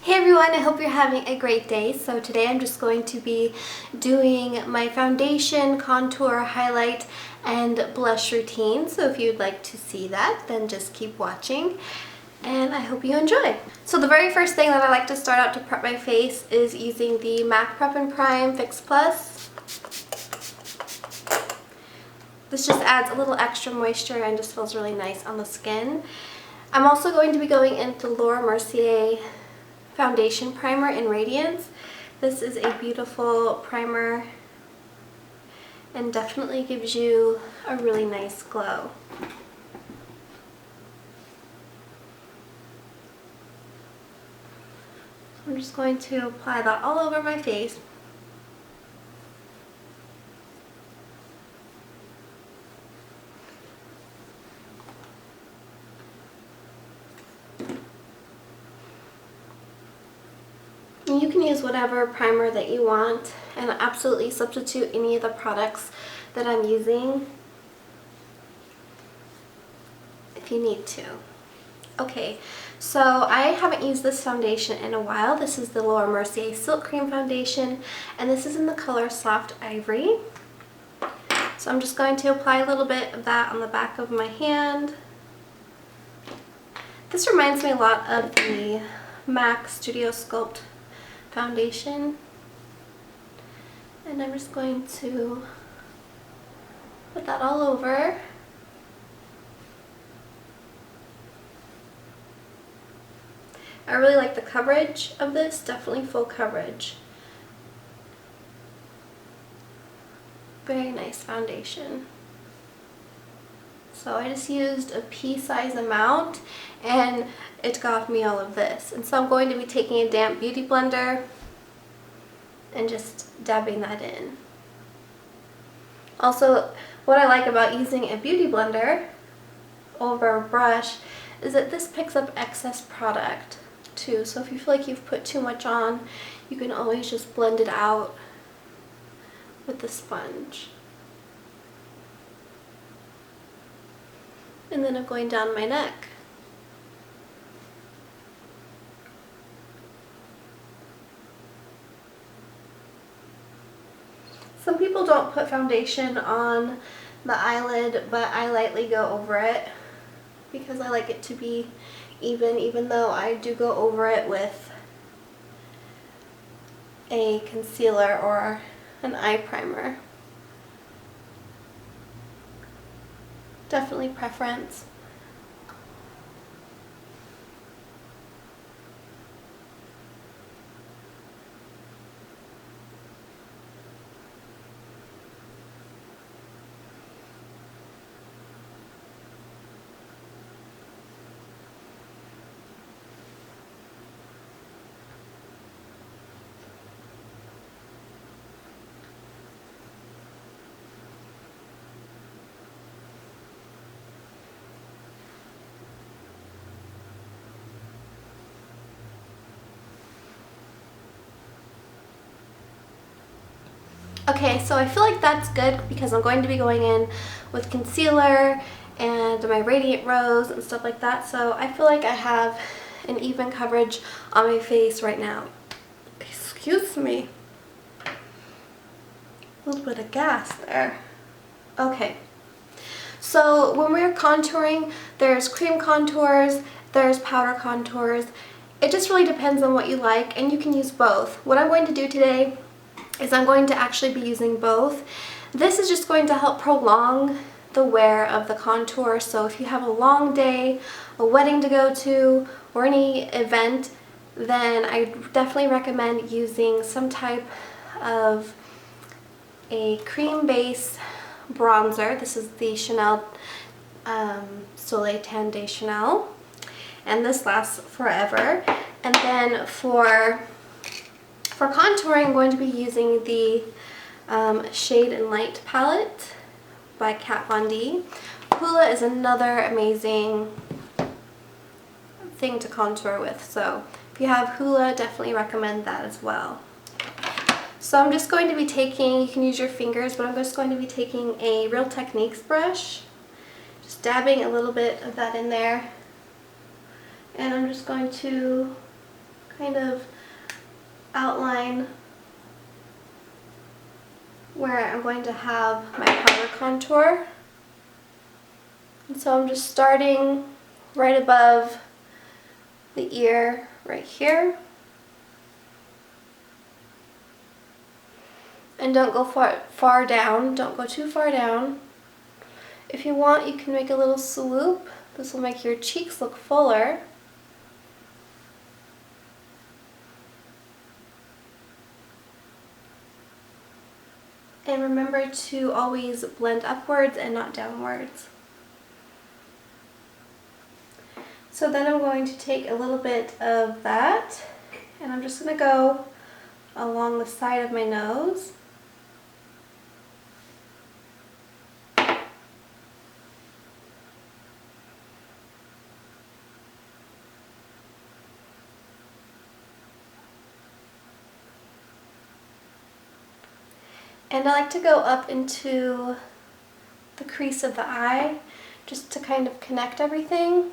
Hey everyone, I hope you're having a great day. So today I'm just going to be doing my foundation, contour, highlight, and blush routine. So if you'd like to see that, then just keep watching and I hope you enjoy. So the very first thing that I like to start out to prep my face is using the MAC Prep and Prime Fix Plus. This just adds a little extra moisture and just feels really nice on the skin. I'm also going to be going into Laura Mercier Foundation Primer in Radiance. This is a beautiful primer and definitely gives you a really nice glow. I'm just going to apply that all over my face. You can use whatever primer that you want and absolutely substitute any of the products that I'm using if you need to. Okay, so I haven't used this foundation in a while. This is the Laura Mercier Silk Cream Foundation and this is in the color Soft Ivory. So I'm just going to apply a little bit of that on the back of my hand. This reminds me a lot of the MAC Studio Sculpt foundation, and I'm just going to put that all over. I really like the coverage of this, definitely full coverage. Very nice foundation. So I just used a pea-size amount and it got me all of this. And so I'm going to be taking a damp beauty blender and just dabbing that in. Also, what I like about using a beauty blender over a brush is that this picks up excess product too. So if you feel like you've put too much on, you can always just blend it out with the sponge. And then I'm going down my neck. Some people don't put foundation on the eyelid, but I lightly go over it because I like it to be even though I do go over it with a concealer or an eye primer. Definitely preference. Okay, so I feel like that's good because I'm going to be going in with concealer and my Radiant Rose and stuff like that. So I feel like I have an even coverage on my face right now. Excuse me. A little bit of gas there. Okay. So when we're contouring, there's cream contours, there's powder contours. It just really depends on what you like and you can use both. What I'm going to do today is I'm going to actually be using both. This is just going to help prolong the wear of the contour. So if you have a long day, a wedding to go to, or any event, then I definitely recommend using some type of a cream base bronzer. This is the Chanel Soleil Tan de Chanel, and this lasts forever. And then for contouring, I'm going to be using the Shade and Light palette by Kat Von D. Hoola is another amazing thing to contour with, so if you have Hoola, definitely recommend that as well. So I'm just going to be taking, you can use your fingers, but I'm just going to be taking a Real Techniques brush, just dabbing a little bit of that in there, and I'm just going to kind of outline where I'm going to have my powder contour. And so I'm just starting right above the ear right here. And don't go far down, don't go too far down. If you want, you can make a little swoop. This will make your cheeks look fuller. And remember to always blend upwards and not downwards. So then I'm going to take a little bit of that, and I'm just going to go along the side of my nose. And I like to go up into the crease of the eye just to kind of connect everything.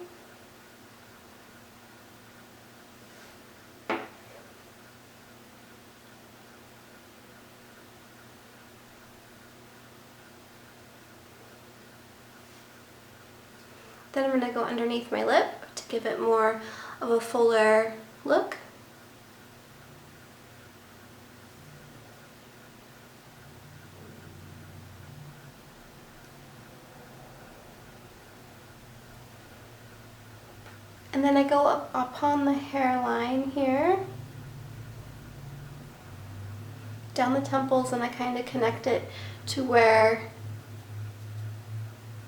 Then I'm going to go underneath my lip to give it more of a fuller look. And then I go up upon the hairline here, down the temples, and I kind of connect it to where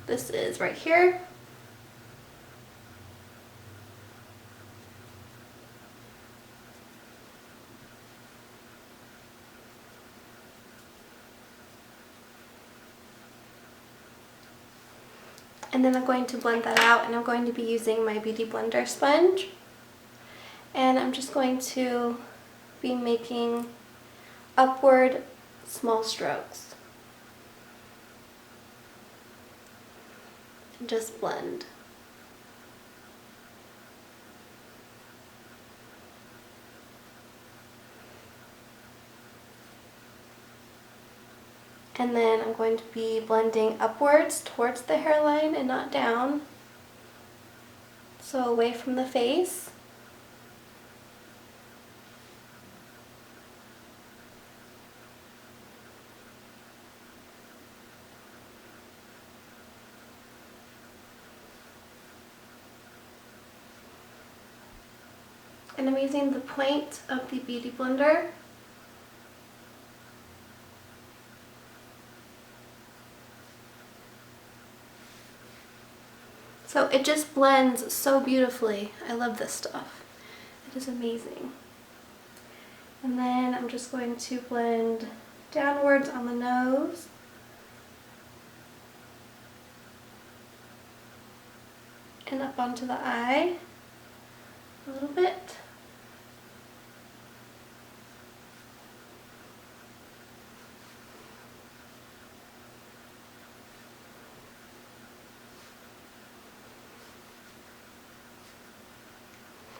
this is right here. And then I'm going to blend that out, and I'm going to be using my Beauty Blender sponge. And I'm just going to be making upward small strokes. And just blend. And then I'm going to be blending upwards towards the hairline and not down. So away from the face. And I'm using the point of the Beauty Blender. So it just blends so beautifully. I love this stuff. It is amazing. And then I'm just going to blend downwards on the nose. And up onto the eye a little bit.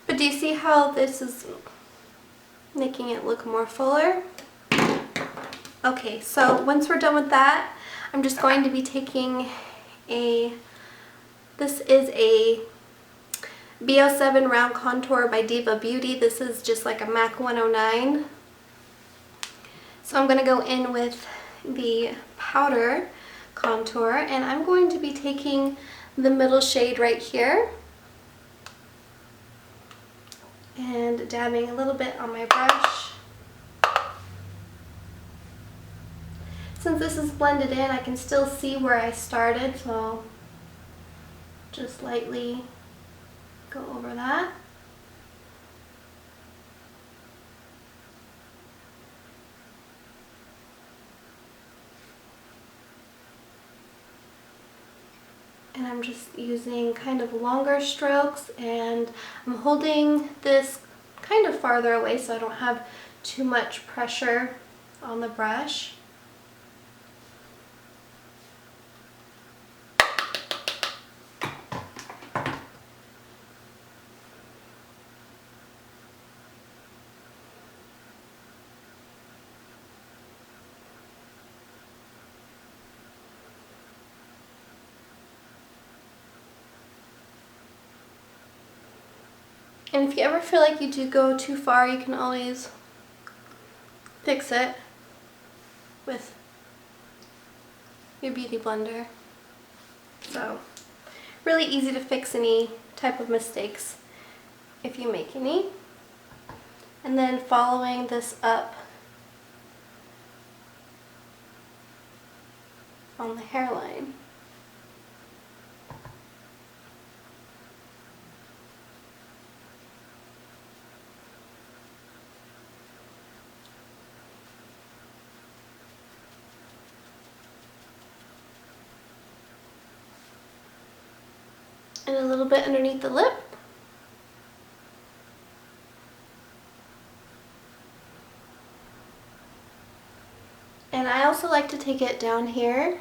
But do you see how this is making it look more fuller? Okay, so once we're done with that, I'm just going to be taking this is a B07 Round Contour by Diva Beauty. This is just like a MAC 109. So I'm going to go in with the powder contour, and I'm going to be taking the middle shade right here and dabbing a little bit on my brush. Since this is blended in, I can still see where I started, so just lightly go over that. And I'm just using kind of longer strokes, and I'm holding this kind of farther away so I don't have too much pressure on the brush. And if you ever feel like you do go too far, you can always fix it with your beauty blender. So really easy to fix any type of mistakes if you make any. And then following this up on the hairline. And a little bit underneath the lip. And I also like to take it down here.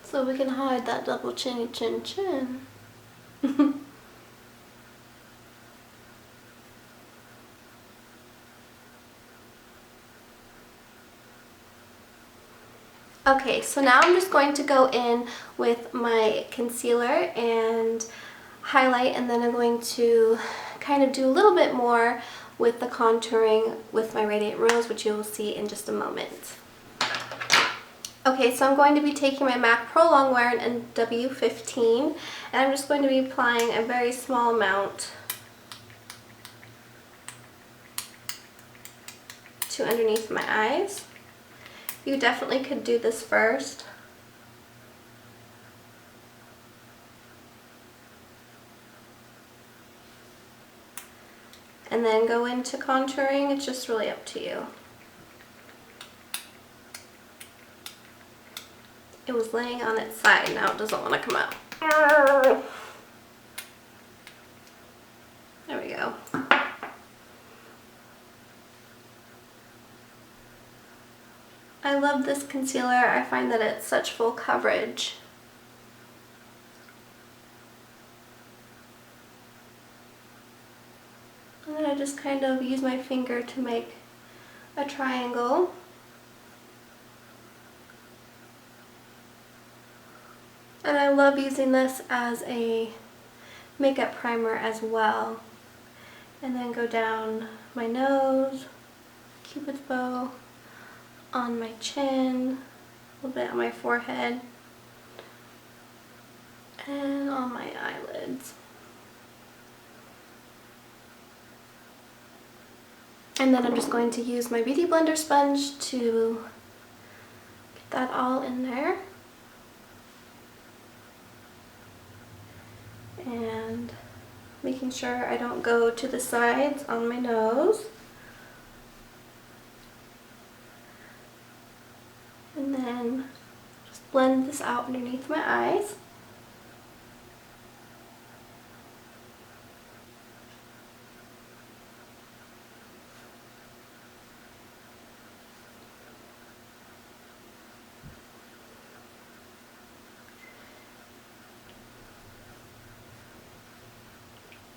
So we can hide that double chinny chin chin. Okay, so now I'm just going to go in with my concealer and highlight, and then I'm going to kind of do a little bit more with the contouring with my Radiant Rose, which you will see in just a moment. Okay, so I'm going to be taking my MAC Pro Longwear in W15, and I'm just going to be applying a very small amount to underneath my eyes. You definitely could do this first. And then go into contouring. It's just really up to you. It was laying on its side, now it doesn't want to come out. There we go. I love this concealer. I find that it's such full coverage. And then I just kind of use my finger to make a triangle. And I love using this as a makeup primer as well. And then go down my nose, Cupid's bow, on my chin, a little bit on my forehead, and on my eyelids. And then I'm just going to use my Beauty Blender sponge to get that all in there. And making sure I don't go to the sides on my nose. And then just blend this out underneath my eyes.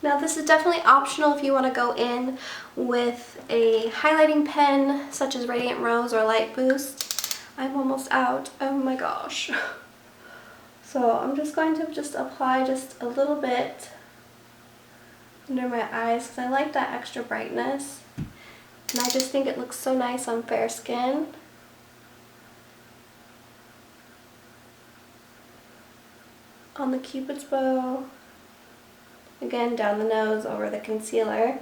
Now this is definitely optional if you want to go in with a highlighting pen such as Radiant Rose or Light Boost. I'm almost out. Oh my gosh. So I'm just going to just apply just a little bit under my eyes because I like that extra brightness. And I just think it looks so nice on fair skin. On the Cupid's bow. Again, down the nose over the concealer.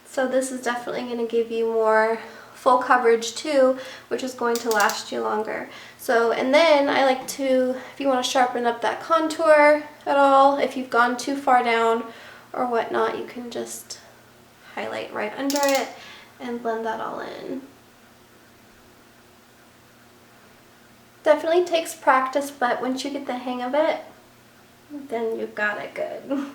So this is definitely going to give you more full coverage too, which is going to last you longer. So, and then I like to, if you want to sharpen up that contour at all, if you've gone too far down or whatnot, you can just highlight right under it and blend that all in. Definitely takes practice, but once you get the hang of it, then you've got it good.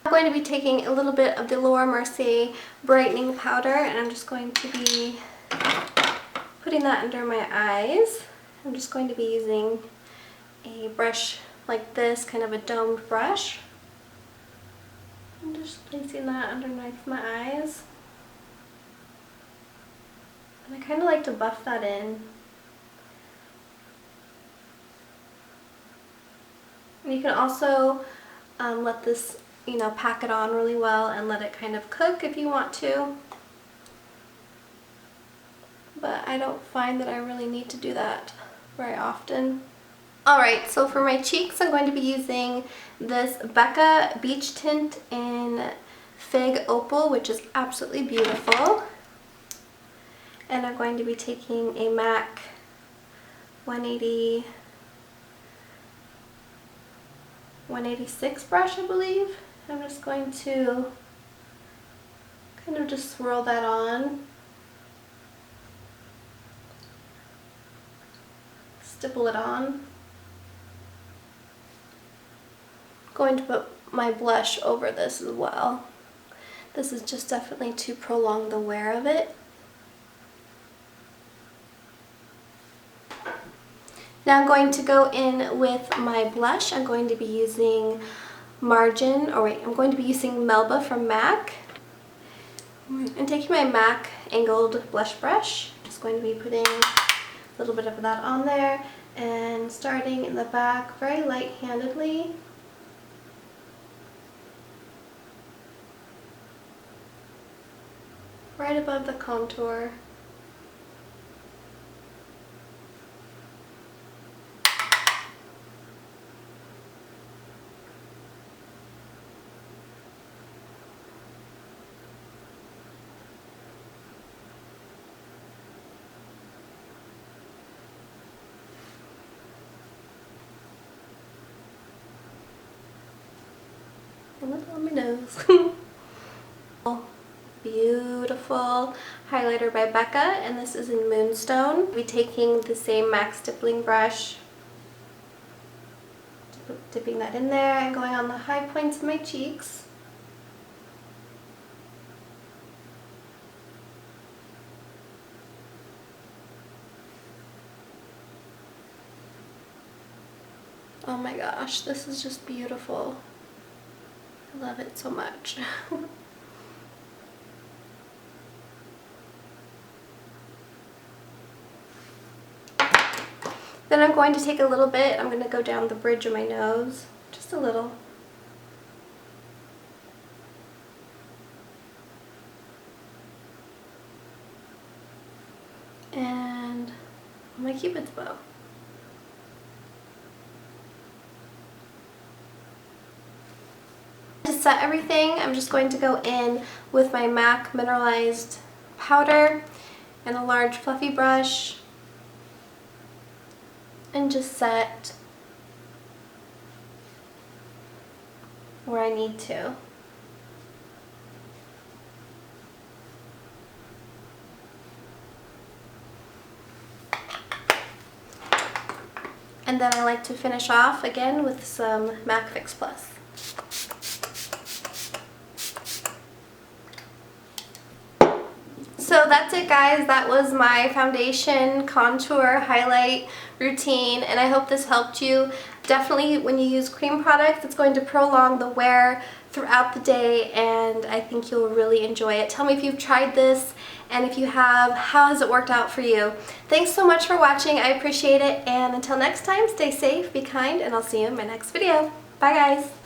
I'm going to be taking a little bit of the Laura Mercier brightening powder, and I'm just going to be putting that under my eyes. I'm just going to be using a brush like this, kind of a domed brush. I'm just placing that underneath my eyes. And I kind of like to buff that in. And you can also let this, pack it on really well and let it kind of cook if you want to. But I don't find that I really need to do that very often. Alright, so for my cheeks I'm going to be using this Becca Beach Tint in Fig Opal, which is absolutely beautiful. And I'm going to be taking a MAC 186 brush, I believe. I'm just going to kind of just swirl that on. Stipple it on. I'm going to put my blush over this as well. This is just definitely to prolong the wear of it. Now I'm going to go in with my blush. I'm going to be using I'm going to be using Melba from MAC. I'm taking my MAC angled blush brush. Just going to be putting a little bit of that on there and starting in the back very light-handedly. Right above the contour. And look on my nose. Beautiful highlighter by Becca, and this is in Moonstone. I'll be taking the same MAC stippling brush, dipping that in there and going on the high points of my cheeks. Oh my gosh, this is just beautiful. I love it so much. Then I'm going to take a little bit, I'm going to go down the bridge of my nose, just a little. And my Cupid's bow. To set everything, I'm just going to go in with my MAC mineralized powder and a large fluffy brush and just set where I need to. And then I like to finish off again with some MAC Fix Plus. So that's it, guys. That was my foundation contour highlight routine, and I hope this helped you. Definitely when you use cream products, it's going to prolong the wear throughout the day, and I think you'll really enjoy it. Tell me if you've tried this, and if you have, how has it worked out for you? Thanks so much for watching. I appreciate it, and until next time, stay safe, be kind, and I'll see you in my next video. Bye, guys.